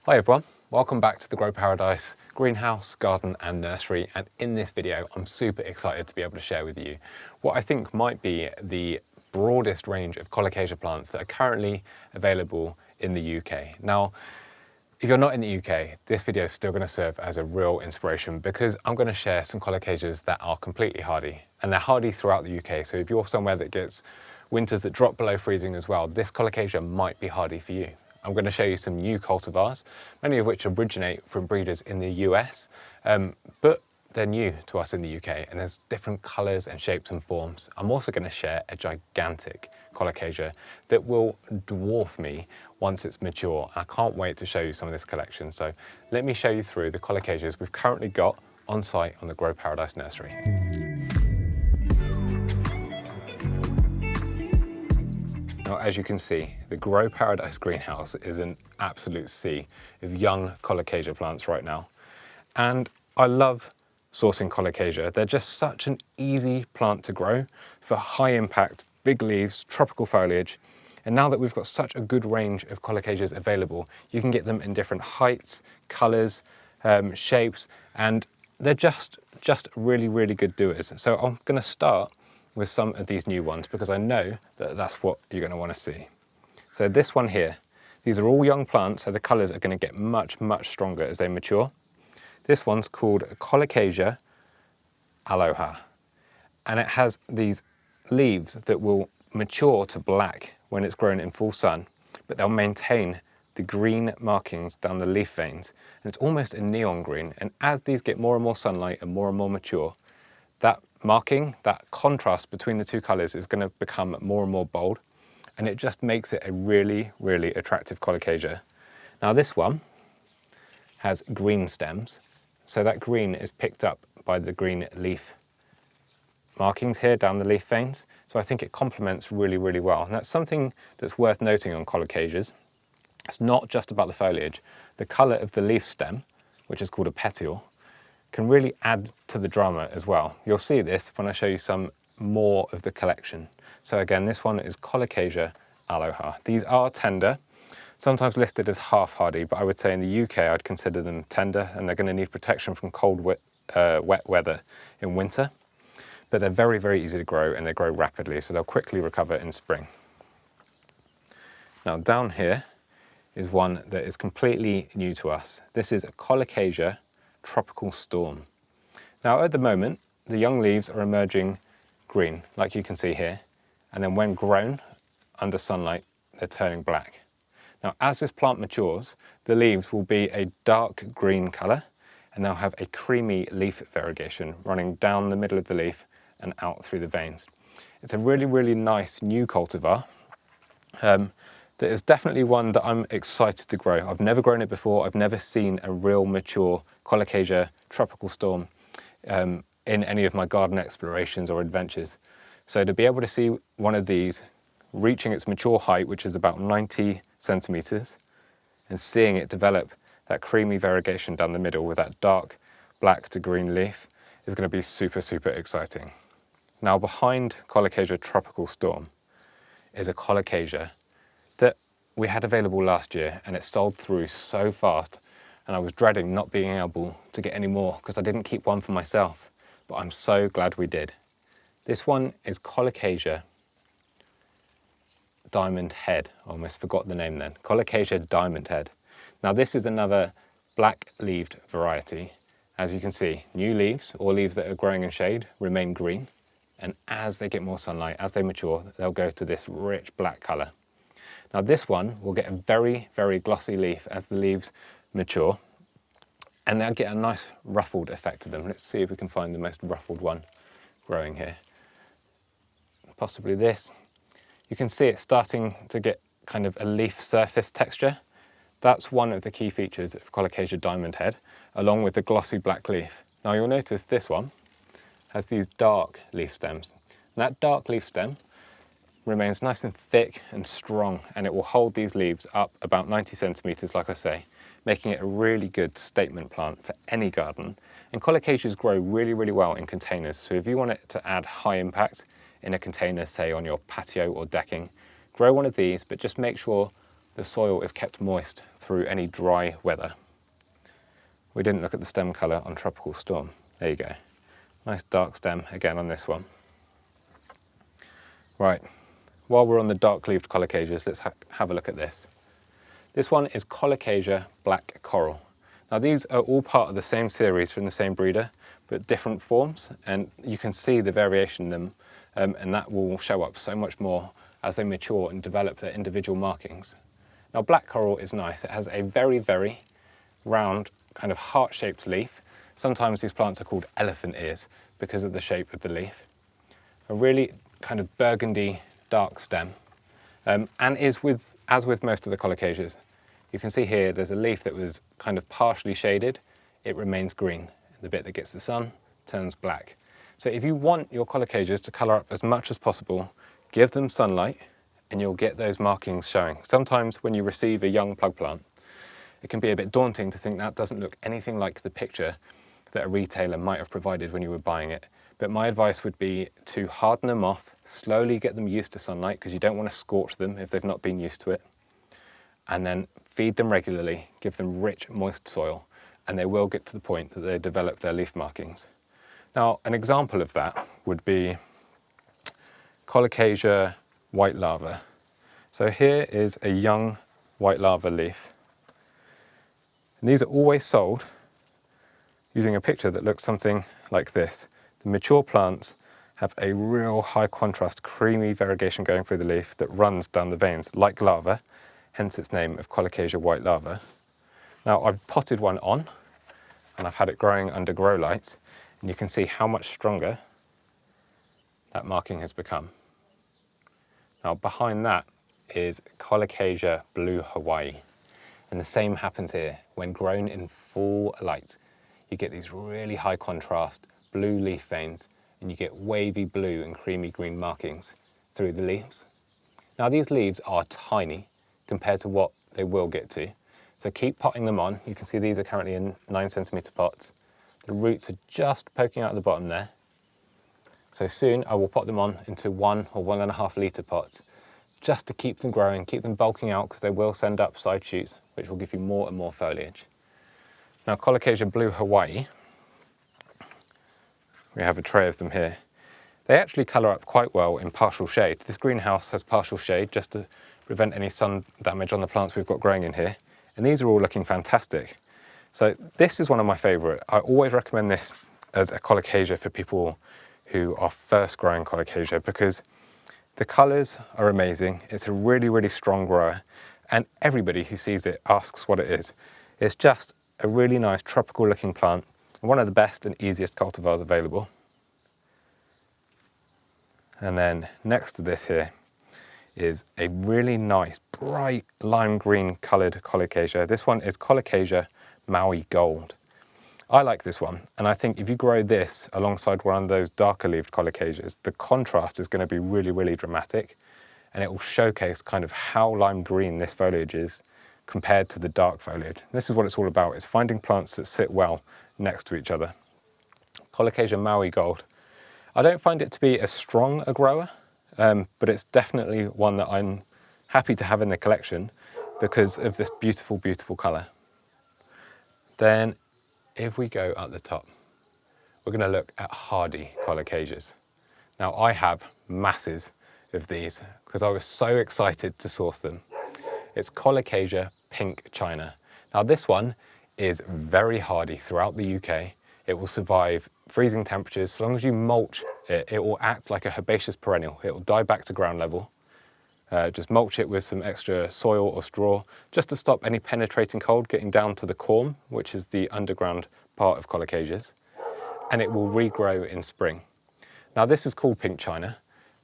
Hi everyone, welcome back to the Grow Paradise greenhouse, garden and nursery, and in this video I'm super excited to be able to share with you what I think might be the broadest range of Colocasia plants that are currently available in the UK. Now, if you're not in the UK, this video is still going to serve as a real inspiration because I'm going to share some Colocasias that are completely hardy, and they're hardy throughout the UK. So if you're somewhere that gets winters that drop below freezing as well, this Colocasia might be hardy for you. I'm going to show you some new cultivars, many of which originate from breeders in the US, but they're new to us in the UK, and there's different colours and shapes and forms. I'm also going to share a gigantic Colocasia that will dwarf me once it's mature. I can't wait to show you some of this collection. So let me show you through the Colocasias we've currently got on site on the Grow Paradise nursery. Now, as you can see, the Grow Paradise greenhouse is an absolute sea of young Colocasia plants right now. And I love sourcing Colocasia. They're just such an easy plant to grow for high impact, big leaves, tropical foliage. And now that we've got such a good range of Colocasias available, you can get them in different heights, colours, shapes, and they're just really, really good doers. So I'm going to start with some of these new ones because I know that that's what you're going to want to see. So this one here, these are all young plants, so the colours are going to get much stronger as they mature. This one's called Colocasia Aloha, and it has these leaves that will mature to black when it's grown in full sun, but they'll maintain the green markings down the leaf veins, and it's almost a neon green. And as these get more and more sunlight and more mature, that marking, that contrast between the two colours is going to become more and more bold, and it just makes it a really, really attractive Colocasia. Now this one has green stems, so that green is picked up by the green leaf markings here down the leaf veins. So I think it complements really, really well. And that's something that's worth noting on Colocasias. It's not just about the foliage. The colour of the leaf stem, which is called a patio, can really add to the drama as well. You'll see this when I show you some more of the collection. So again, this one is Colocasia Aloha. These are tender, sometimes listed as half hardy, but I would say in the UK I'd consider them tender, and they're going to need protection from cold, wet weather in winter. But they're very, very easy to grow, and they grow rapidly, so they'll quickly recover in spring. Now down here is one that is completely new to us. This is a Colocasia Tropical Storm. Now at the moment, the young leaves are emerging green, like you can see here, and then when grown under sunlight, they're turning black. Now as this plant matures, the leaves will be a dark green colour, and they'll have a creamy leaf variegation running down the middle of the leaf and out through the veins. It's a really, really nice new cultivar. That is definitely one that I'm excited to grow. I've never grown it before. I've never seen a real mature Colocasia Tropical Storm in any of my garden explorations or adventures. So to be able to see one of these reaching its mature height, which is about 90 centimetres, and seeing it develop that creamy variegation down the middle with that dark black to green leaf is going to be super, super exciting. Now behind Colocasia Tropical Storm is a Colocasia that we had available last year, and it sold through so fast, and I was dreading not being able to get any more because I didn't keep one for myself, but I'm so glad we did. This one is Colocasia Diamond Head. I almost forgot the name then. Colocasia Diamond Head. Now this is another black-leaved variety. As you can see, new leaves, or leaves that are growing in shade, remain green, and as they get more sunlight, as they mature, they'll go to this rich black colour. Now this one will get a very, very glossy leaf as the leaves mature, and they'll get a nice ruffled effect to them. Let's see if we can find the most ruffled one growing here. Possibly this. You can see it's starting to get kind of a leaf surface texture. That's one of the key features of Colocasia Diamond Head, along with the glossy black leaf. Now you'll notice this one has these dark leaf stems. And that dark leaf stem remains nice and thick and strong, and it will hold these leaves up about 90 centimetres, like I say, making it a really good statement plant for any garden. And Colocasias grow really, really well in containers, so if you want it to add high impact in a container, say on your patio or decking, grow one of these, but just make sure the soil is kept moist through any dry weather. We didn't look at the stem colour on Tropical Storm. There you go. Nice dark stem again on this one. Right, while we're on the dark-leaved colocasias, let's have a look at this. This one is Colocasia Black Coral. Now these are all part of the same series from the same breeder, but different forms, and you can see the variation in them, and that will show up so much more as they mature and develop their individual markings. Now black coral is nice. It has a very, very round, kind of heart-shaped leaf. Sometimes these plants are called elephant ears because of the shape of the leaf. A really kind of burgundy dark stem, and as with most of the colocasias, you can see here there's a leaf that was kind of partially shaded. It remains green. The bit that gets the sun turns black. So if you want your colocasias to colour up as much as possible, give them sunlight and you'll get those markings showing. Sometimes when you receive a young plug plant, it can be a bit daunting to think that doesn't look anything like the picture that a retailer might have provided when you were buying it. But my advice would be to harden them off, slowly get them used to sunlight because you don't want to scorch them if they've not been used to it. And then feed them regularly, give them rich, moist soil, and they will get to the point that they develop their leaf markings. Now, an example of that would be Colocasia white lava. So here is a young white lava leaf. And these are always sold using a picture that looks something like this. The mature plants have a real high contrast, creamy variegation going through the leaf that runs down the veins like lava, hence its name of Colocasia white lava. Now I've potted one on and I've had it growing under grow lights, and you can see how much stronger that marking has become. Now behind that is Colocasia blue Hawaii, and the same happens here. When grown in full light, you get these really high contrast blue leaf veins, and you get wavy blue and creamy green markings through the leaves. Now these leaves are tiny compared to what they will get to, so keep potting them on. You can see these are currently in 9cm pots. The roots are just poking out of the bottom there. So soon I will pot them on into 1 or 1.5 litre pots just to keep them growing, keep them bulking out, because they will send up side shoots, which will give you more and more foliage. Now Colocasia blue Hawaii, we have a tray of them here. They actually colour up quite well in partial shade. This greenhouse has partial shade just to prevent any sun damage on the plants we've got growing in here. And these are all looking fantastic. So this is one of my favourite. I always recommend this as a colocasia for people who are first growing colocasia because the colours are amazing. It's a really, really strong grower, and everybody who sees it asks what it is. It's just a really nice tropical looking plant, one of the best and easiest cultivars available. And then next to this here is a really nice bright lime green coloured colocasia. This one is Colocasia Maui Gold. I like this one, and I think if you grow this alongside one of those darker leaved colocasias, the contrast is going to be really, really dramatic, and it will showcase kind of how lime green this foliage is compared to the dark foliage. This is what it's all about, is finding plants that sit well next to each other. Colocasia Maui Gold. I don't find it to be as strong a grower, but it's definitely one that I'm happy to have in the collection because of this beautiful, beautiful colour. Then if we go at the top, we're going to look at hardy colocasias. Now I have masses of these because I was so excited to source them. It's Colocasia Pink China. Now this one is very hardy throughout the UK. It will survive freezing temperatures. As long as you mulch it, it will act like a herbaceous perennial. It will die back to ground level. Just mulch it with some extra soil or straw just to stop any penetrating cold getting down to the corm, which is the underground part of colocasias, and it will regrow in spring. Now this is called Pink China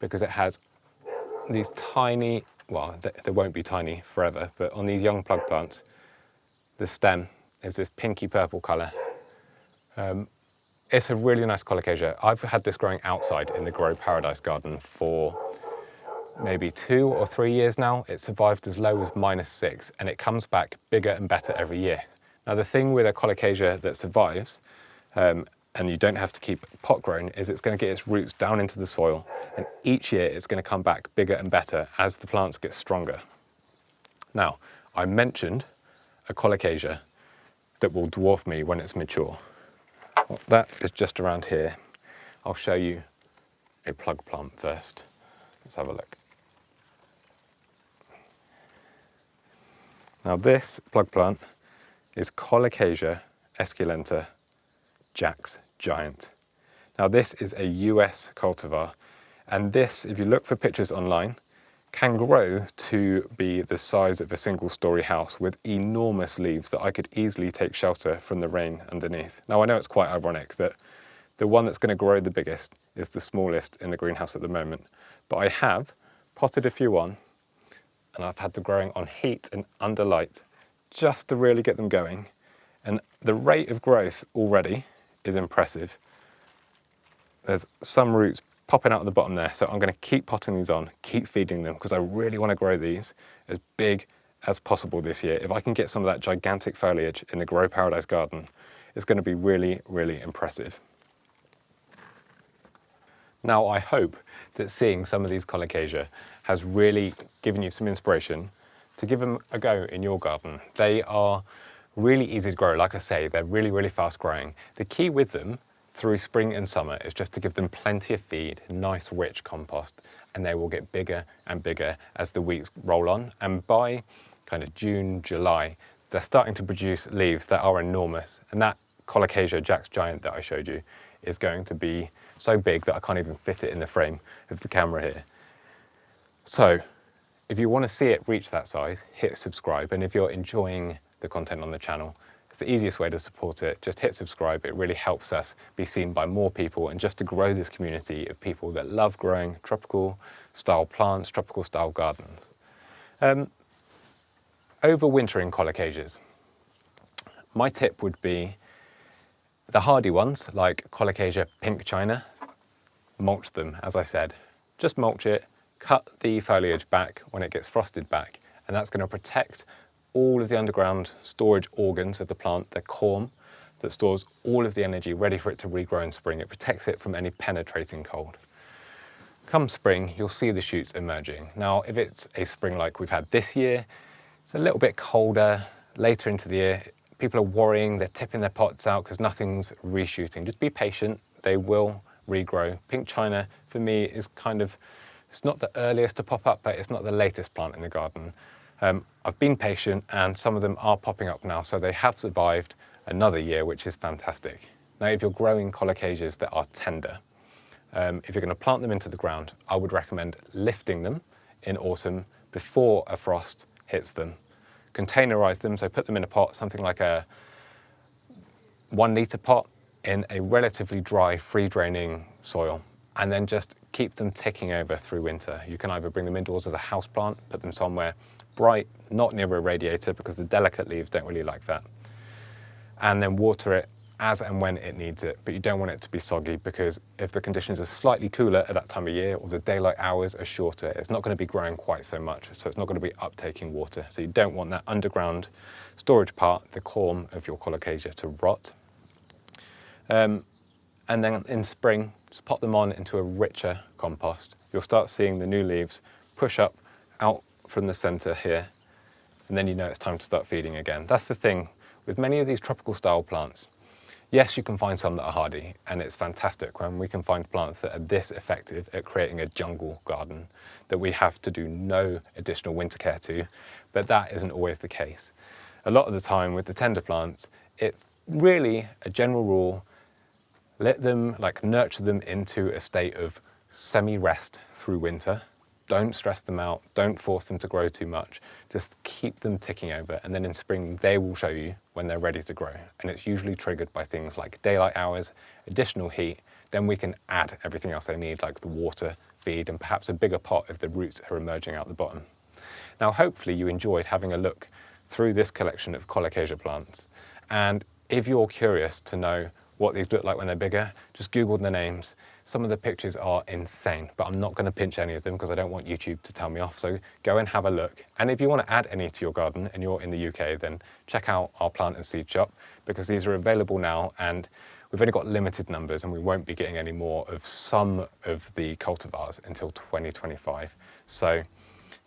because it has these tiny, well, they won't be tiny forever, but on these young plug plants, the stem is this pinky purple colour. It's a really nice colocasia. I've had this growing outside in the Grow Paradise garden for maybe 2 or 3 years now. It survived as low as -6, and it comes back bigger and better every year. Now the thing with a colocasia that survives, and you don't have to keep pot grown, is it's going to get its roots down into the soil, and each year it's going to come back bigger and better as the plants get stronger. Now, I mentioned a Colocasia that will dwarf me when it's mature. Well, that is just around here. I'll show you a plug plant first. Let's have a look. Now this plug plant is Colocasia esculenta Jacks Giant. Now this is a US cultivar, and this, if you look for pictures online, can grow to be the size of a single-story house with enormous leaves that I could easily take shelter from the rain underneath. Now I know it's quite ironic that the one that's going to grow the biggest is the smallest in the greenhouse at the moment, but I have potted a few on, and I've had them growing on heat and under light just to really get them going. And the rate of growth already is impressive. There's some roots popping out of the bottom there, so I'm going to keep potting these on, keep feeding them, because I really want to grow these as big as possible this year. If I can get some of that gigantic foliage in the Grow Paradise garden, it's going to be really, really impressive. Now, I hope that seeing some of these Colocasia has really given you some inspiration to give them a go in your garden. They are really easy to grow. Like I say, they're really, really fast growing. The key with them through spring and summer is just to give them plenty of feed, nice, rich compost, and they will get bigger and bigger as the weeks roll on. And by kind of June, July, they're starting to produce leaves that are enormous. And that Colocasia Jacks Giant that I showed you is going to be so big that I can't even fit it in the frame of the camera here. So if you want to see it reach that size, hit subscribe. And if you're enjoying the content on the channel, it's the easiest way to support it. Just hit subscribe. It really helps us be seen by more people and just to grow this community of people that love growing tropical style plants, tropical style gardens. Overwintering Colocasias. My tip would be the hardy ones like Colocasia Pink China, mulch them, as I said. Just mulch it, cut the foliage back when it gets frosted back, and that's going to protect all of the underground storage organs of the plant, the corm that stores all of the energy ready for it to regrow in spring. It protects it from any penetrating cold. Come spring, you'll see the shoots emerging. Now, if it's a spring like we've had this year, it's a little bit colder later into the year. People are worrying, they're tipping their pots out because nothing's reshooting. Just be patient, they will regrow. Pink China, for me, is kind of, it's not the earliest to pop up, but it's not the latest plant in the garden. I've been patient and some of them are popping up now, so they have survived another year, which is fantastic. Now, if you're growing Colocasias that are tender, if you're going to plant them into the ground, I would recommend lifting them in autumn before a frost hits them. Containerize them, so put them in a pot, something like a 1 litre pot in a relatively dry, free draining soil, and then just keep them ticking over through winter. You can either bring them indoors as a house plant, put them somewhere bright, not near a radiator because the delicate leaves don't really like that, and then water it as and when it needs it, but you don't want it to be soggy because if the conditions are slightly cooler at that time of year or the daylight hours are shorter, it's not going to be growing quite so much, so it's not going to be uptaking water. So you don't want that underground storage part, the corm of your Colocasia, to rot. And then in spring, just pop them on into a richer compost. You'll start seeing the new leaves push up out from the center here, and then you know it's time to start feeding again. That's the thing with many of these tropical style plants. Yes, you can find some that are hardy, and it's fantastic when we can find plants that are this effective at creating a jungle garden that we have to do no additional winter care to, but that isn't always the case. A lot of the time with the tender plants, it's really a general rule, let them, nurture them into a state of semi-rest through winter. Don't stress them out, don't force them to grow too much, just keep them ticking over, and then in spring they will show you when they're ready to grow. And it's usually triggered by things like daylight hours, additional heat, then we can add everything else they need, like the water, feed, and perhaps a bigger pot if the roots are emerging out the bottom. Now hopefully you enjoyed having a look through this collection of Colocasia plants, and if you're curious to know what these look like when they're bigger, just Google the names. Some of the pictures are insane, but I'm not going to pinch any of them because I don't want YouTube to tell me off. So go and have a look. And if you want to add any to your garden and you're in the UK, then check out our plant and seed shop because these are available now and we've only got limited numbers and we won't be getting any more of some of the cultivars until 2025. So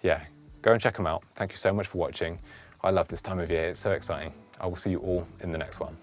yeah, Go and check them out. Thank you so much for watching. I love this time of year, it's so exciting. I will see you all in the next one.